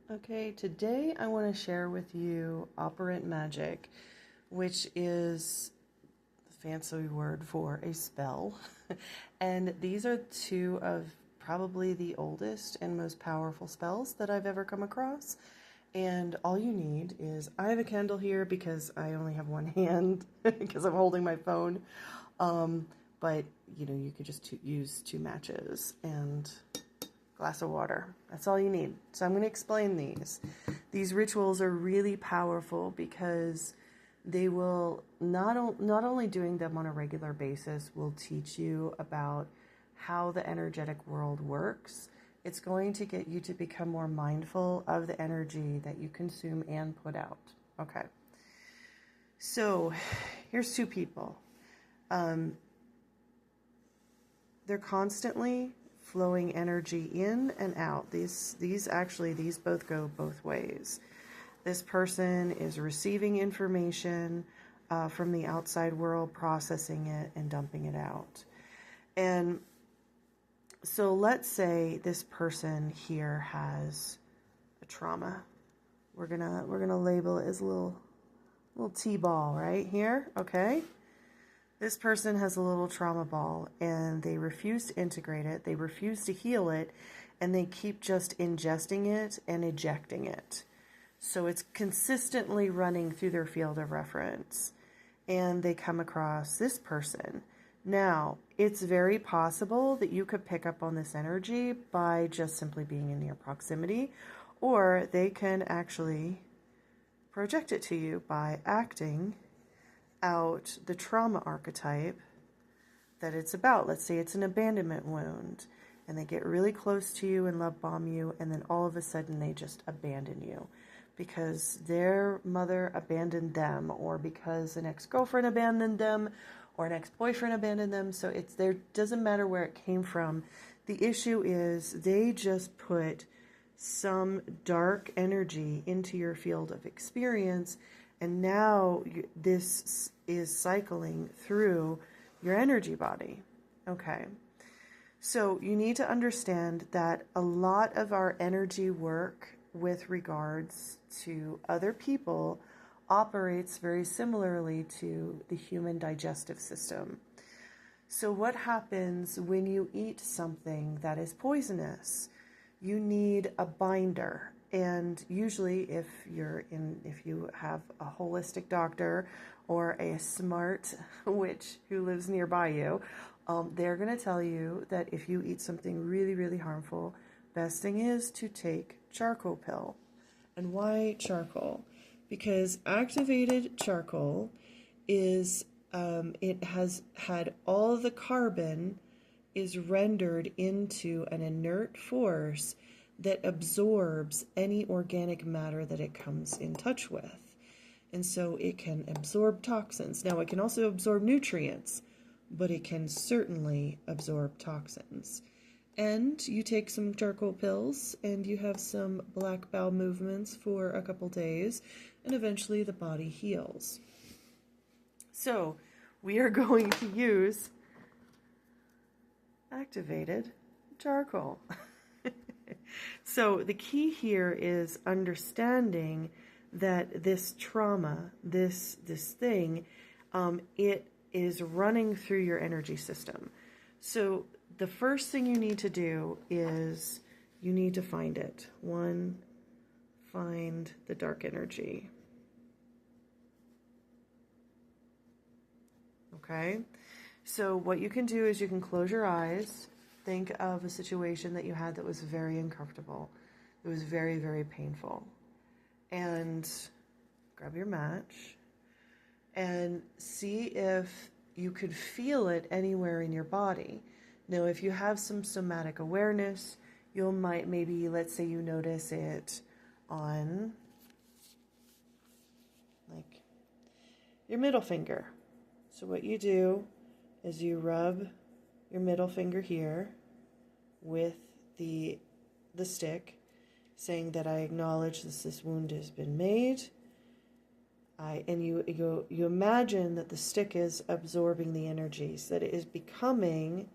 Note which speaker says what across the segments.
Speaker 1: Okay, today I want to share with you operant magic, which is the fancy word for a spell. And these are two of probably the oldest and most powerful spells that I've ever come across. And all you need is I have a candle here because I only have one hand because I'm holding my phone. Um, but you could just use two matches and glass of water. That's all you need. So I'm going to explain these. These rituals are really powerful because they will not only doing them on a regular basis will teach you about how the energetic world works. It's going to get you to become more mindful of the energy that you consume and put out. Okay. So here's two people. They're constantly flowing energy in and out. These both go both ways. This person is receiving information from the outside world, processing it and dumping it out. And so let's say this person here has a trauma. We're gonna label it as a little T-ball right here, okay? This person has a little trauma ball and they refuse to integrate it, they refuse to heal it, and they keep just ingesting it and ejecting it. So it's consistently running through their field of reference. And they come across this person. Now, it's very possible that you could pick up on this energy by just simply being in near proximity, or they can actually project it to you by acting out the trauma archetype that it's about. Let's say it's an abandonment wound, and they get really close to you and love bomb you, and then all of a sudden they just abandon you because their mother abandoned them, or because an ex-girlfriend abandoned them, or an ex-boyfriend abandoned them. So it's there, doesn't matter where it came from. The issue is they just put some dark energy into your field of experience, and now this is cycling through your energy body. Okay. So you need to understand that a lot of our energy work with regards to other people operates very similarly to the human digestive system. So what happens when you eat something that is poisonous? You need a binder. And usually if you have a holistic doctor or a smart witch who lives nearby you, they're going to tell you that if you eat something really, really harmful, best thing is to take charcoal pill. And why charcoal? Because activated charcoal is, it has had all the carbon is rendered into an inert force that absorbs any organic matter that it comes in touch with. And so it can absorb toxins. Now it can also absorb nutrients, but it can certainly absorb toxins. And you take some charcoal pills and you have some black bowel movements for a couple days, and eventually the body heals. So we are going to use activated charcoal. So the key here is understanding that this trauma, this thing, it is running through your energy system. So the first thing you need to do is you need to find it. One, find the dark energy. Okay? So what you can do is you can close your eyes. Think of a situation that you had that was very uncomfortable. It was very, very painful. And grab your match and see if you could feel it anywhere in your body. Now, if you have some somatic awareness, maybe, let's say you notice it on like your middle finger. So what you do is you rub your middle finger here with the stick, saying that I acknowledge this wound has been made. And you imagine that the stick is absorbing the energies, that it is becoming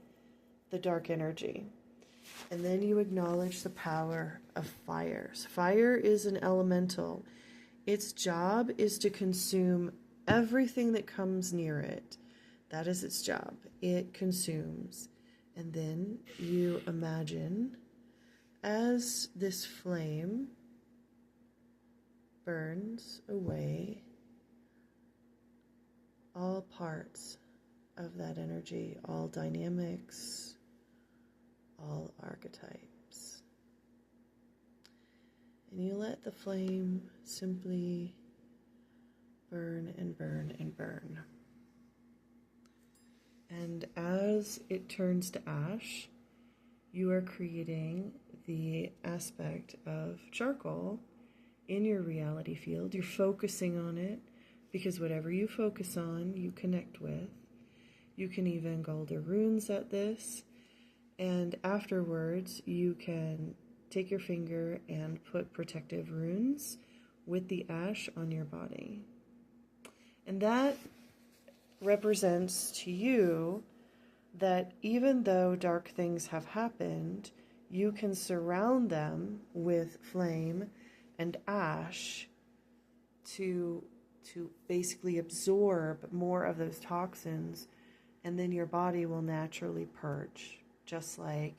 Speaker 1: the dark energy. And then you acknowledge the power of fire. So fire is an elemental. Its job is to consume everything that comes near it. That is its job. It consumes. And then you imagine as this flame burns away all parts of that energy, all dynamics, all archetypes. And you let the flame simply burn and burn and burn. And as it turns to ash, you are creating the aspect of charcoal in your reality field. You're focusing on it because whatever you focus on, you connect with. You can even Galdr runes at this. And afterwards, you can take your finger and put protective runes with the ash on your body. And that represents to you that even though dark things have happened, you can surround them with flame and ash to basically absorb more of those toxins, and then your body will naturally purge, just like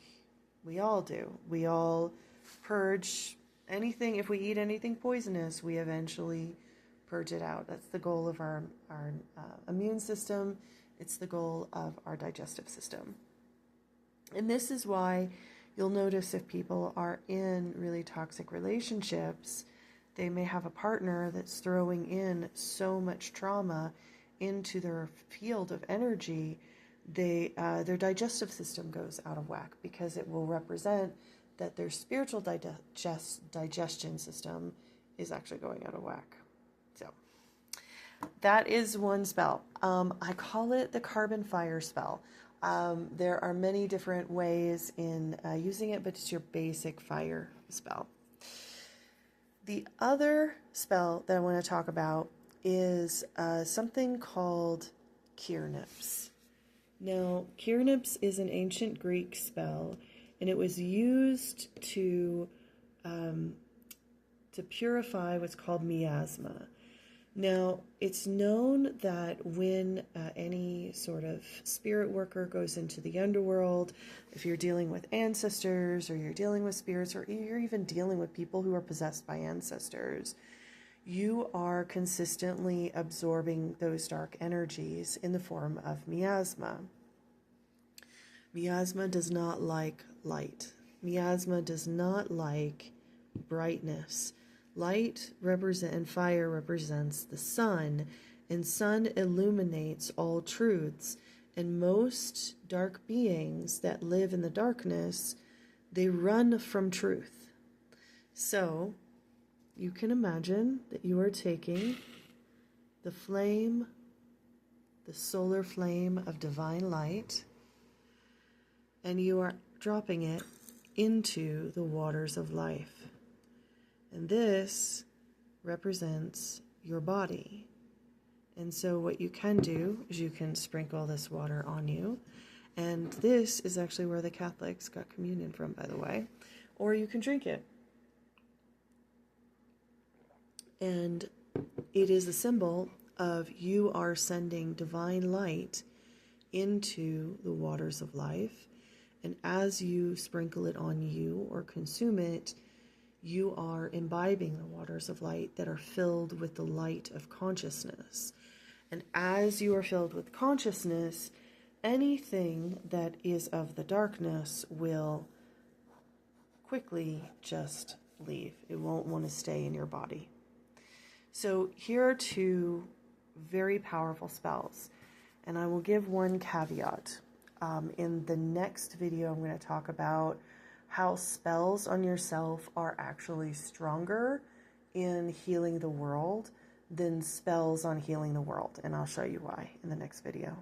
Speaker 1: we all do. We all purge anything. If we eat anything poisonous, we eventually purge it out. That's the goal of our immune system. It's the goal of our digestive system. And this is why you'll notice if people are in really toxic relationships, they may have a partner that's throwing in so much trauma into their field of energy, their digestive system goes out of whack, because it will represent that their spiritual digestion system is actually going out of whack. So that is one spell. I call it the carbon fire spell. There are many different ways in using it, but it's your basic fire spell. The other spell that I want to talk about is something called Kirnips. Now, Kirnips is an ancient Greek spell, and it was used to purify what's called miasma. Now, it's known that when any sort of spirit worker goes into the underworld, if you're dealing with ancestors, or you're dealing with spirits, or you're even dealing with people who are possessed by ancestors, you are consistently absorbing those dark energies in the form of miasma. Miasma does not like light. Miasma does not like brightness. Light and fire represents the sun, and sun illuminates all truths. And most dark beings that live in the darkness, they run from truth. So you can imagine that you are taking the flame, the solar flame of divine light, and you are dropping it into the waters of life. And this represents your body. And so what you can do is you can sprinkle this water on you. And this is actually where the Catholics got communion from, by the way. Or you can drink it. And it is a symbol of you are sending divine light into the waters of life. And as you sprinkle it on you or consume it, you are imbibing the waters of light that are filled with the light of consciousness. And as you are filled with consciousness, anything that is of the darkness will quickly just leave. It won't want to stay in your body. So here are two very powerful spells. And I will give one caveat. In the next video, I'm going to talk about how spells on yourself are actually stronger in healing the world than spells on healing the world. And I'll show you why in the next video.